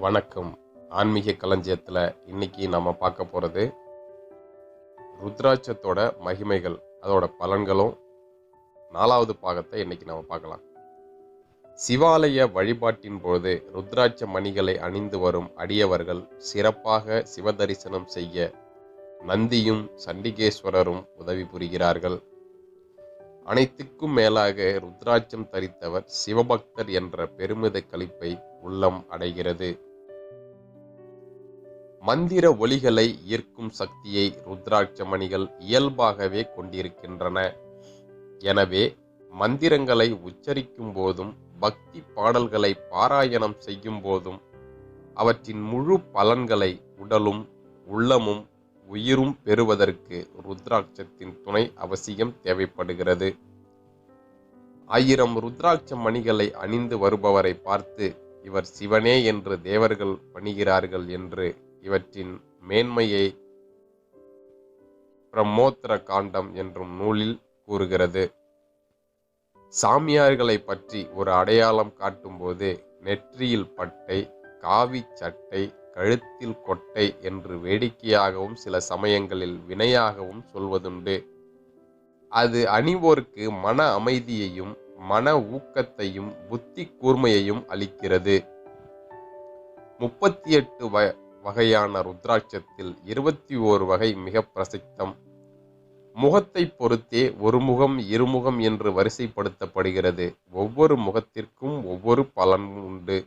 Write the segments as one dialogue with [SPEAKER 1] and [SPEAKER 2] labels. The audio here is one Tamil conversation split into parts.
[SPEAKER 1] வணக்கம். ஆன்மீக களஞ்சியத்தில் இன்னைக்கு நம்ம பார்க்க போகிறது ருத்ராட்சத்தோட மகிமைகள், அதோட பலன்களும் 4வது பாகத்தை இன்னைக்கு நம்ம பார்க்கலாம். சிவாலய வழிபாட்டின் போது ருத்ராட்ச மணிகளை அணிந்து வரும் அடியவர்கள் சிறப்பாக சிவதரிசனம் செய்ய நந்தியும் சண்டிகேஸ்வரரும் உதவி புரிகிறார்கள். அனைத்துக்கும் மேலாக ருத்ராட்சம் தரித்தவர் சிவபக்தர் என்ற பெருமித களிப்பை உள்ளம் அடைகிறது. மந்திர ஒலிகளை ஈர்க்கும் சக்தியை ருத்ராட்ச மணிகள் இயல்பாகவே கொண்டிருக்கின்றன. எனவே மந்திரங்களை உச்சரிக்கும் போதும் பக்தி பாடல்களை பாராயணம் செய்யும் போதும் அவற்றின் முழு பலன்களை உடலும் உள்ளமும் உயிரும் பெறுவதற்கு ருத்ராட்சத்தின் துணை அவசியம் தேவைப்படுகிறது. 1000 ருத்ராட்ச மணிகளை அணிந்து வருபவரை பார்த்து இவர் சிவனே என்று தேவர்கள் பணிகிறார்கள் என்று இவற்றின் மேன்மையை பிரம்மோத்திர காண்டம் என்றும் நூலில் கூறுகிறது. சாமியார்களை பற்றி ஒரு அடையாளம் காட்டும்போது நெற்றியில் பட்டை, காவி சட்டை, கழுத்தில் கொட்டை என்று வேடிக்கையாகவும் சில சமயங்களில் வினையாகவும் சொல்வதுண்டு. அது அணிவோருக்கு மன அமைதியையும் மன ஊக்கத்தையும் புத்தி கூர்மையையும் அளிக்கிறது. 38 வகையான ருத்ராட்சத்தில் 21 வகை மிக பிரசித்தம். முகத்தை பொறுத்தே ஒரு முகம் இருமுகம் என்று வரிசைப்படுத்தப்படுகிறது. ஒவ்வொரு முகத்திற்கும் ஒவ்வொரு பலன் உண்டு.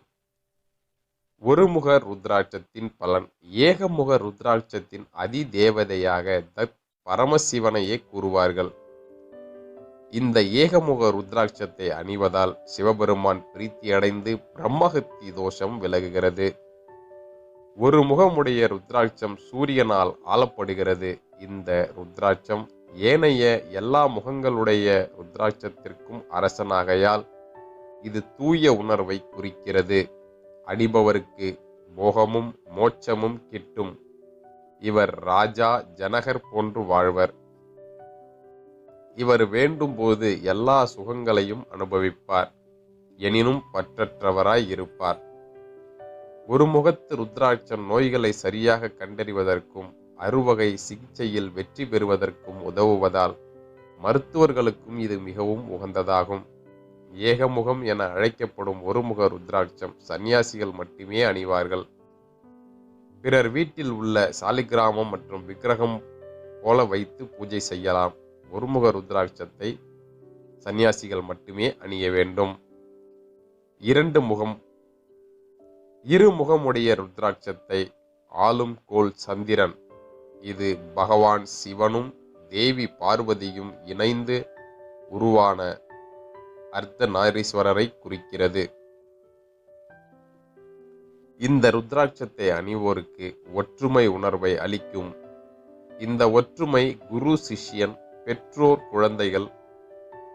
[SPEAKER 1] ஒருமுக ருத்ராட்சத்தின் பலன். ஏகமுக ருத்ராட்சத்தின் அதிதேவதையாக தத் பரமசிவனையே கூறுவார்கள். இந்த ஏகமுக ருத்ராட்சத்தை அணிவதால் சிவபெருமான் பிரீத்தியடைந்து பிரம்மஹத்தி தோஷம் விலகுகிறது. ஒரு முகமுடைய ருத்ராட்சம் சூரியனால் ஆளப்படுகிறது. இந்த ருத்ராட்சம் ஏனைய எல்லா முகங்களுடைய ருத்ராட்சத்திற்கும் அரசனாகையால் இது தூய உணர்வை குறிக்கிறது. அணிபவருக்கு போகமும் மோட்சமும் கிட்டும். இவர் ராஜா ஜனகர் போன்று வாழ்வர். இவர் வேண்டும் போது எல்லா சுகங்களையும் அனுபவிப்பார். எனினும் பற்றற்றவராய் இருப்பார். ஒரு முகத்து ருத்ராட்சம் நோய்களை சரியாக கண்டறிவதற்கும் அறுவகை சிகிச்சையில் வெற்றி பெறுவதற்கும் உதவுவதால் மருத்துவர்களுக்கும் இது மிகவும் உகந்ததாகும். ஏகமுகம் என அழைக்கப்படும் ஒருமுக ருத்ராட்சம் சன்னியாசிகள் மட்டுமே அணிவார்கள். பிறர் வீட்டில் உள்ள சாலிகிராமம் மற்றும் விக்கிரகம் போல வைத்து பூஜை செய்யலாம். ஒருமுக ருத்ராட்சத்தை சன்னியாசிகள் மட்டுமே அணிய வேண்டும். 2 முகம். இருமுகமுடைய ருத்ராட்சத்தை ஆளும் கோள் சந்திரன். இது பகவான் சிவனும் தேவி பார்வதியும் இணைந்து உருவான அர்த்தநாரீஸ்வரரை குறிக்கிறது. இந்த ருத்ராட்சத்தை அணிவோருக்கு ஒற்றுமை உணர்வை அளிக்கும். இந்த ஒற்றுமை குரு சிஷ்யன், பெற்றோர் குழந்தைகள்,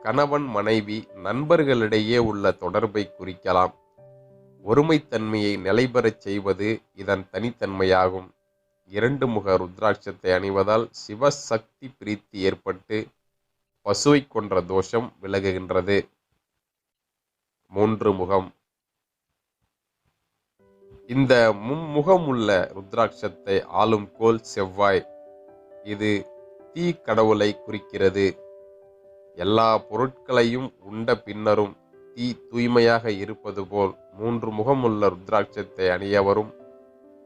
[SPEAKER 1] கணவன் மனைவி, நண்பர்களிடையே உள்ள தொடர்பை குறிக்கலாம். ஒருமைத்தன்மையை நிலைபெறச் செய்வது இதன் தனித்தன்மையாகும். 2 முக ருத்ராட்சத்தை அணிவதால் சிவசக்தி பிரீத்தி ஏற்பட்டு பசுவை கொன்ற தோஷம் விலகுகின்றது. 3 முகம். இந்த மும்முகமுள்ள ருத்ராட்சத்தை ஆளும் கோள் செவ்வாய். இது தீ கடவுளை குறிக்கிறது. எல்லா பொருட்களையும் உண்ட பின்னரும் தீ தூய்மையாக இருப்பது போல் 3 முகமுள்ள ருத்ராட்சத்தை அணியவரும்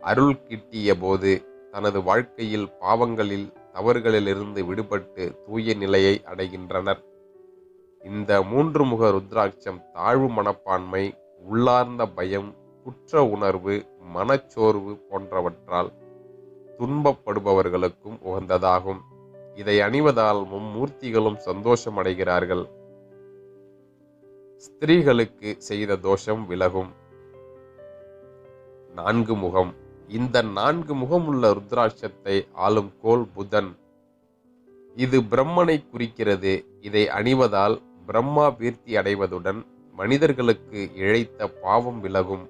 [SPEAKER 1] அருள் கிட்டிய போது தனது வாழ்க்கையில் பாவங்களில் தவறுகளிலிருந்து விடுபட்டு தூய நிலையை அடைகின்றனர். இந்த 3 முக ருத்ராட்சம் தாழ்வு மனப்பான்மை, உள்ளார்ந்த பயம், குற்ற உணர்வு, மனச்சோர்வு போன்றவற்றால் துன்பப்படுபவர்களுக்கும் உகந்ததாகும். இதை அணிவதால் மும்மூர்த்திகளும் சந்தோஷம் அடைகிறார்கள். ஸ்திரீகளுக்கு செய்த தோஷம் விலகும். 4 முகம். இந்த 4 முகமுள்ள ருத்ராட்சத்தை ஆளும் கோள் புதன். இது பிரம்மனை குறிக்கிறது. இதை அணிவதால் பிரம்மா வீர்த்தி அடைவதுடன் மனிதர்களுக்கு இழைத்த பாவம் விலகும்.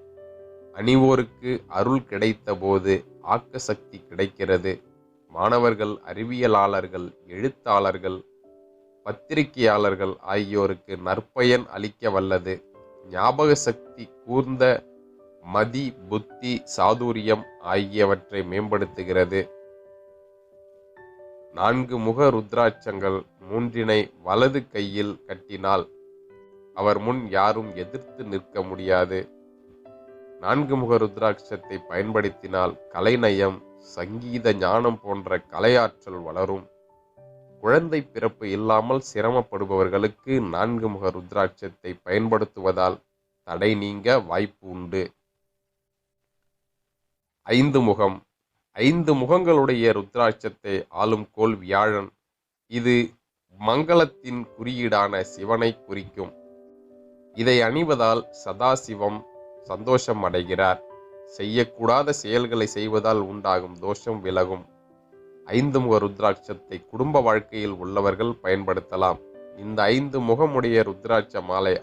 [SPEAKER 1] அணிவோருக்கு அருள் கிடைத்த போது ஆக்க சக்தி கிடைக்கிறது. மாணவர்கள், அறிவியலாளர்கள், எழுத்தாளர்கள், பத்திரிகையாளர்கள் ஆகியோருக்கு நற்பயன் அளிக்க வல்லது. ஞாபக சக்தி கூர்ந்த மதி, புத்தி, சாதுரியம் ஆகியவற்றை மேம்படுத்துகிறது. 4 முக ருத்ராட்சங்கள் 3 வலது கையில் கட்டினால் அவர் முன் யாரும் எதிர்த்து நிற்க முடியாது. 4 முக ருத்ராட்சத்தை பயன்படுத்தினால் கலைநயம், சங்கீத ஞானம் போன்ற கலையாற்றல் வளரும். குழந்தை பிறப்பு இல்லாமல் சிரமப்படுபவர்களுக்கு 4 முக ருத்ராட்சத்தை பயன்படுத்துவதால் தடை நீங்க வாய்ப்பு உண்டு. 5 முகம். 5 முகங்களுடைய ருத்ராட்சத்தை ஆளும் கோள் வியாழன். இது மங்களத்தின் குறியீடான சிவனை குறிக்கும். இதை அணிவதால் சதாசிவம் சந்தோஷம் அடைகிறார். செய்யக்கூடாத செயல்களை செய்வதால் உண்டாகும் தோஷம் விலகும். 5 முக ருத்ராட்சத்தை குடும்ப வாழ்க்கையில் உள்ளவர்கள் பயன்படுத்தலாம். இந்த 5 முகமுடைய ருத்ராட்ச மாலை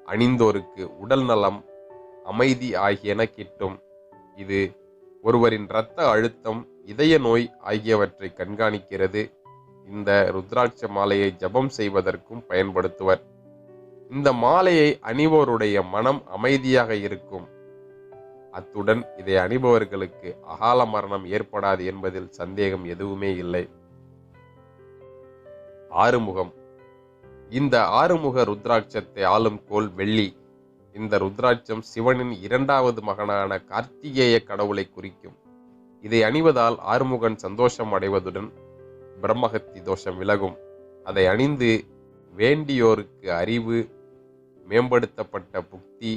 [SPEAKER 1] அணிந்தோருக்கு உடல் நலம், அமைதி ஆகியன கிட்டும். இது ஒருவரின் இரத்த அழுத்தம், இதய நோய் ஆகியவற்றை கண்காணிக்கிறது. இந்த ருத்ராட்ச மாலையை ஜபம் செய்வதற்கும் பயன்படுத்துவர். இந்த மாலையை அணிவோருடைய மனம் அமைதியாக இருக்கும். அத்துடன் இதை அணிபவர்களுக்கு அகால மரணம் ஏற்படாது என்பதில் சந்தேகம் எதுவுமே இல்லை. 6 முகம். இந்த 6 முக ருத்ராட்சத்தை ஆளும் கோள் வெள்ளி. இந்த ருத்ராட்சம் சிவனின் 2வது மகனான கார்த்திகேய கடவுளை குறிக்கும். இதை அணிவதால் ஆறுமுகன் சந்தோஷம் அடைவதுடன் பிரம்மஹத்தி தோஷம் விலகும். அதை அணிந்து வேண்டியோருக்கு அறிவு, மேம்படுத்தப்பட்ட புக்தி,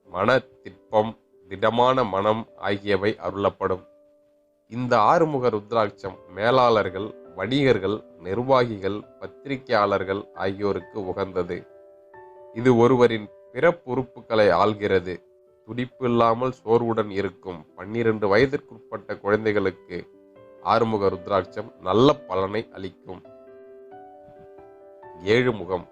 [SPEAKER 1] மன திட்பம், திடமான மனம் ஆகியவை அருளப்படும். இந்த 6 முக ருத்ராட்சம் மேலாளர்கள், வணிகர்கள், நிர்வாகிகள், பத்திரிகையாளர்கள் ஆகியோருக்கு உகந்தது. இது ஒருவரின் பிறப்புறுப்புகளை ஆள்கிறது. துடிப்பு இல்லாமல் சோர்வுடன் இருக்கும் 12 வயதிற்குட்பட்ட குழந்தைகளுக்கு 6 முக ருத்ராட்சம் நல்ல பலனை அளிக்கும். 7 முகம்.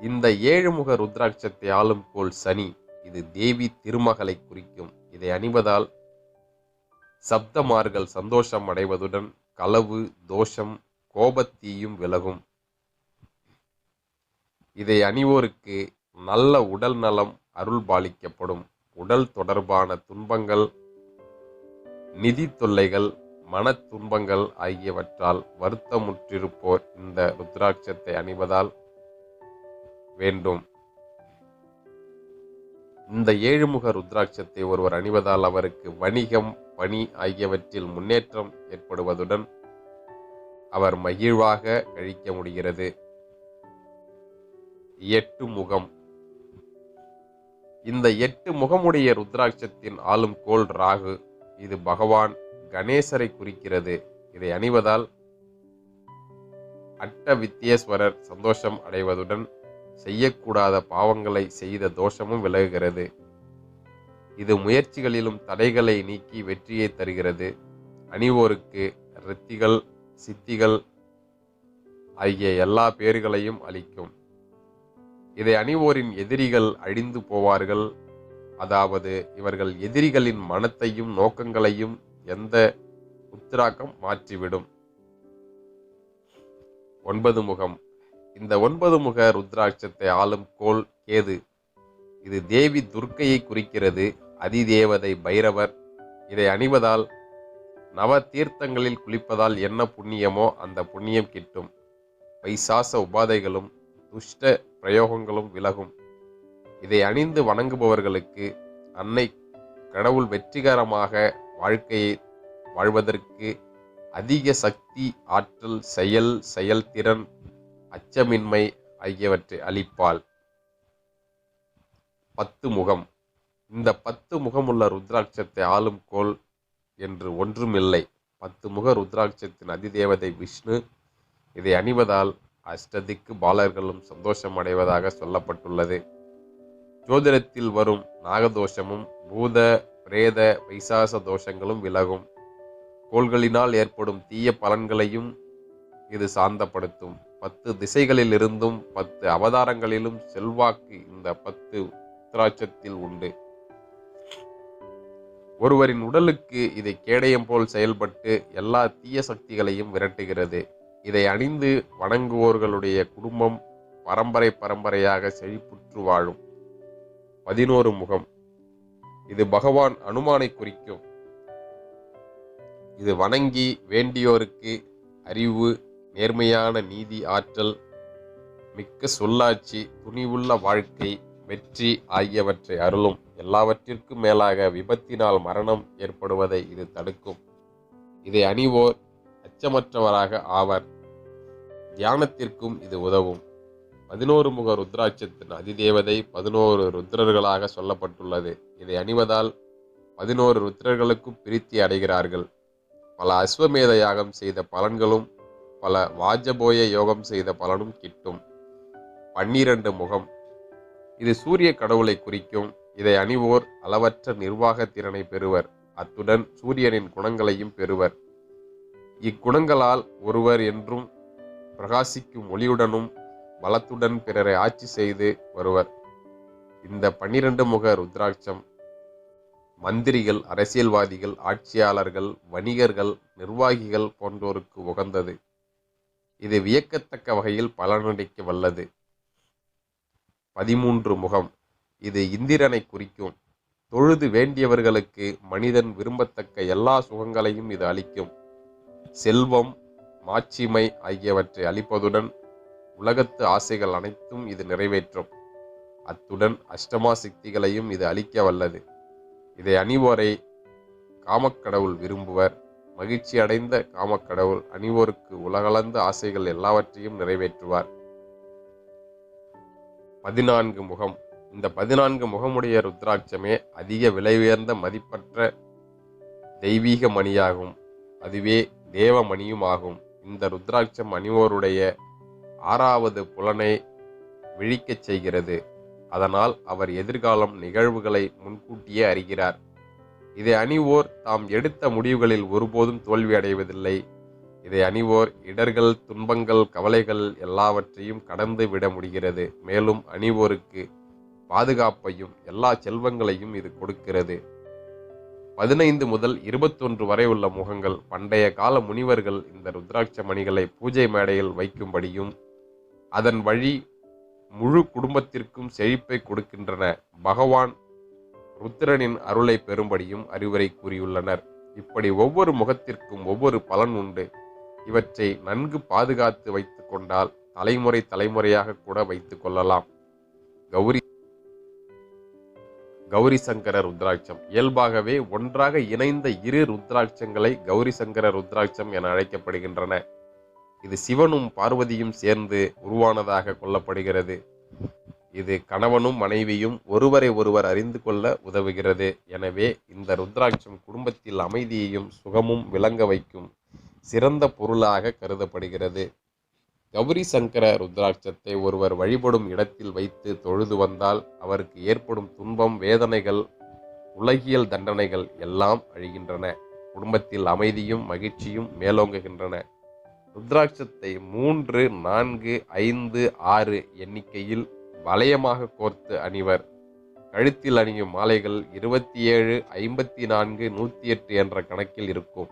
[SPEAKER 1] இந்த 7 முக ருத்ராட்சத்தை ஆளும் கோள் சனி. இது தேவி திருமகளை குறிக்கும். இதை அணிவதால் சப்தமார்கள் சந்தோஷம் அடைவதுடன் களவு, தோஷம், கோபத்தீயும் விலகும். இதை அணிவோருக்கு நல்ல உடல் நலம் அருள் பாலிக்கப்படும். உடல் தொடர்பான துன்பங்கள், நிதி தொல்லைகள், மன துன்பங்கள் ஆகியவற்றால் வருத்தமுற்றிருப்போர் இந்த ருத்ராட்சத்தை அணிவதால் வேண்டும். இந்த 7 முக ருத்ராட்சத்தை ஒருவர் அணிவதால் அவருக்கு வணிகம், பணி ஆகியவற்றில் முன்னேற்றம் ஏற்படுவதுடன் அவர் மகிழ்வாக கழிக்க முடிகிறது. 8 முகம். இந்த 8 முகமுடைய ருத்ராட்சத்தின் ஆளும் கோள் ராகு. இது பகவான் கணேசரை குறிக்கிறது. இதை அணிவதால் அட்ட வித்தியேஸ்வரர் சந்தோஷம் அடைவதுடன் செய்யக்கூடாத பாவங்களை செய்த தோஷமும் விலகுகிறது. இது முயற்சிகளிலும் தடைகளை நீக்கி வெற்றியை தருகிறது. அணிவோருக்கு ரித்திகள், சித்திகள் ஆகிய எல்லா பேறுகளையும் அளிக்கும். இதை அணிவோரின் எதிரிகள் அழிந்து போவார்கள். அதாவது இவர்கள் எதிரிகளின் மனத்தையும் நோக்கங்களையும் எந்த உத்திராக்கம் மாற்றிவிடும். 9 முகம். இந்த 9 முக ருத்ராட்சத்தை ஆளும் கோள் கேது. இது தேவி துர்க்கையை குறிக்கிறது. அதிதேவதை பைரவர். இதை அணிவதால் நவ தீர்த்தங்களில் குளிப்பதால் என்ன புண்ணியமோ அந்த புண்ணியம் கிட்டும். பைசாச உபாதைகளும் துஷ்ட பிரயோகங்களும் விலகும். இதை அணிந்து வணங்குபவர்களுக்கு அன்னை கடவுள் வெற்றிகரமாக வாழ்க்கையை வாழ்வதற்கு அதிக சக்தி, ஆற்றல், செயல்திறன், அச்சமின்மை ஆகியவற்றை அளிப்பாள். 10 முகம். இந்த 10 முகமுள்ள ருத்ராட்சத்தை ஆளும் கோள் என்று ஒன்றுமில்லை. 10 முக ருத்ராட்சத்தின் அதிதேவதை விஷ்ணு. இதை அணிவதால் அஷ்டதிக்கு பாலர்களும் சந்தோஷம் அடைவதாக சொல்லப்பட்டுள்ளது. ஜோதிடத்தில் வரும் நாகதோஷமும் பூத, பிரேத, பைசாச தோஷங்களும் விலகும். கோள்களினால் ஏற்படும் தீய பலன்களையும் இது சாந்தப்படுத்தும். 10 திசைகளில் இருந்தும் 10 அவதாரங்களிலும் செல்வாக்கு இந்த 10 ருத்ராட்சத்தில் உண்டு. ஒருவரின் உடலுக்கு இதை கேடயம் போல் செயல்பட்டு எல்லா தீய சக்திகளையும் விரட்டுகிறது. இதை அணிந்து வணங்குவோர்களுடைய குடும்பம் பரம்பரையாக செழிப்புற்று வாழும். 11 முகம். இது பகவான் அனுமானை குறிக்கும். இது வணங்கி வேண்டியோருக்கு அறிவு, நேர்மையான நீதி, ஆற்றல் மிக்க சொல்லாட்சி, துணிவுள்ள வாழ்க்கை, வெற்றி ஆகியவற்றை அருளும். எல்லாவற்றிற்கும் மேலாக விபத்தினால் மரணம் ஏற்படுவதை இது தடுக்கும். இதை அணிவோர் அச்சமற்றவராக ஆவர். தியானத்திற்கும் இது உதவும். 11 முக ருத்ராட்சத்தின் அதிதேவதை 11 ருத்ரர்களாக சொல்லப்பட்டுள்ளது. இதை அணிவதால் 11 ருத்ரர்களுக்கும் பிரீத்தி அடைகிறார்கள். பல அஸ்வமேத யாகம் செய்த பலன்களும் பல வாஜபோய யோகம் செய்த பலனும் கிட்டும். 12 முகம். இது சூரிய கடவுளை குறிக்கும். இதை அணிவோர் அளவற்ற நிர்வாக திறனை பெறுவர். அத்துடன் சூரியனின் குணங்களையும் பெறுவர். இக்குணங்களால் ஒருவர் என்றும் பிரகாசிக்கும் ஒளியுடனும் பலத்துடன் பிறரை ஆட்சி செய்து வருவர். இந்த 12 முக ருத்ராட்சம் மந்திரிகள், அரசியல்வாதிகள், ஆட்சியாளர்கள், வணிகர்கள், நிர்வாகிகள் போன்றோருக்கு உகந்தது. இது வியக்கத்தக்க வகையில் பலனளிக்க வல்லது. 13 முகம். இது இந்திரனை குறிக்கும். தொழுது வேண்டியவர்களுக்கு மனிதன் விரும்பத்தக்க எல்லா சுகங்களையும் இது அளிக்கும். செல்வம், மாட்சிமை ஆகியவற்றை அளிப்பதுடன் உலகத்து ஆசைகள் அனைத்தும் இது நிறைவேற்றும். அத்துடன் அஷ்டமா சக்திகளையும் இது அளிக்க வல்லது. இதை அணிவோரை காமக்கடவுள் விரும்புவர். மகிழ்ச்சி அடைந்த காமக்கடவுள் அணிவோருக்கு உலகளந்த ஆசைகள் எல்லாவற்றையும் நிறைவேற்றுவார். 14 முகம். இந்த 14 முகமுடைய ருத்ராட்சமே அதிக விலை உயர்ந்த மதிப்பற்ற தெய்வீக மணியாகும். அதுவே தேவமணியும் ஆகும். இந்த ருத்ராட்சம் அணிவோருடைய 6வது புலனை விழிக்கச் செய்கிறது. அதனால் அவர் எதிர்காலம் நிகழ்வுகளை முன்கூட்டியே அறிகிறார். இதை அணிவோர் தாம் எடுத்த முடிவுகளில் ஒருபோதும் தோல்வி அடைவதில்லை. இதை அணிவோர் இடர்கள், துன்பங்கள், கவலைகள் எல்லாவற்றையும் கடந்து விட முடிகிறது. மேலும் அணிவோருக்கு பாதுகாப்பையும் எல்லா செல்வங்களையும் இது கொடுக்கிறது. 15 முதல் 21 வரை உள்ள முகங்கள். பண்டைய கால முனிவர்கள் இந்த ருத்ராட்ச மணிகளை பூஜை மேடையில் வைக்கும்படியும் அதன் வழி முழு குடும்பத்திற்கும் செழிப்பை கொடுக்கின்றன. பகவான் ருத்ரனின் அருளை பெறும்படியும் அறிவுரை கூறியுள்ளனர். இப்படி ஒவ்வொரு முகத்திற்கும் ஒவ்வொரு பலன் உண்டு. இவற்றை நன்கு பாதுகாத்து வைத்துக் கொண்டால் தலைமுறை தலைமுறையாக கூட வைத்துக் கொள்ளலாம். கௌரி சங்கர ருத்ராட்சம். இயல்பாகவே ஒன்றாக இணைந்த இரு ருத்ராட்சங்களை கௌரி சங்கர ருத்ராட்சம் என அழைக்கப்படுகின்றன. இது சிவனும் பார்வதியும் சேர்ந்து உருவானதாக கொள்ளப்படுகிறது. இது கணவனும் மனைவியும் ஒருவரை ஒருவர் அறிந்து கொள்ள உதவுகிறது. எனவே இந்த ருத்ராட்சம் குடும்பத்தில் அமைதியையும் சுகமும் விளங்க வைக்கும் சிறந்த பொருளாக கருதப்படுகிறது. கௌரி சங்கர ருத்ராட்சத்தை ஒருவர் வழிபடும் இடத்தில் வைத்து தொழுது வந்தால் அவருக்கு ஏற்படும் துன்பம், வேதனைகள், உலகியல் தண்டனைகள் எல்லாம் அழிகின்றன. குடும்பத்தில் அமைதியும் மகிழ்ச்சியும் மேலோங்குகின்றன. ருத்ராட்சத்தை 3, 4, 5, 6 எண்ணிக்கையில் வளையமாக கோர்த்து அணிவர். கழுத்தில் அணியும் மாலைகள் 27, 54, 108 என்ற கணக்கில் இருக்கும்.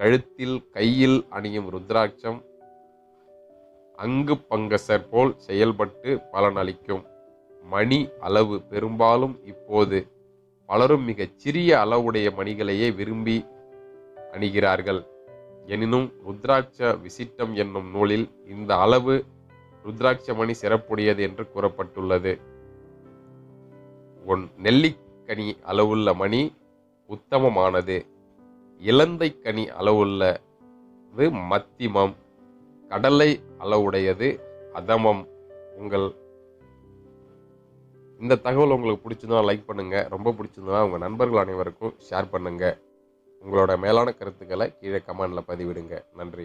[SPEAKER 1] கழுத்தில், கையில் அணியும் ருத்ராட்சம் அங்கு பங்கசர் போல் செயல்பட்டு பலனளிக்கும். மணி அளவு பெரும்பாலும் இப்போது பலரும் மிகச் சிறிய அளவுடைய மணிகளையே விரும்பி அணிகிறார்கள். எனினும் ருத்ராட்ச விசிட்டம் என்னும் நூலில் இந்த அளவு ருத்ராட்ச மணி சிறப்புடையது என்று கூறப்பட்டுள்ளது. நெல்லிக்கனி அளவுள்ள மணி உத்தமமானது. இலந்தை கனி அளவுள்ளது மத்திமம். கடலை அளவுடையது அதமம். இந்த தகவல் உங்களுக்கு பிடிச்சிருந்தா லைக் பண்ணுங்க. ரொம்ப பிடிச்சிருந்தா உங்க நண்பர்கள் அனைவருக்கும் ஷேர் பண்ணுங்க. உங்களோட மேலான கருத்துக்களை கீழே கமெண்ட்ல பதிவிடுங்க. நன்றி.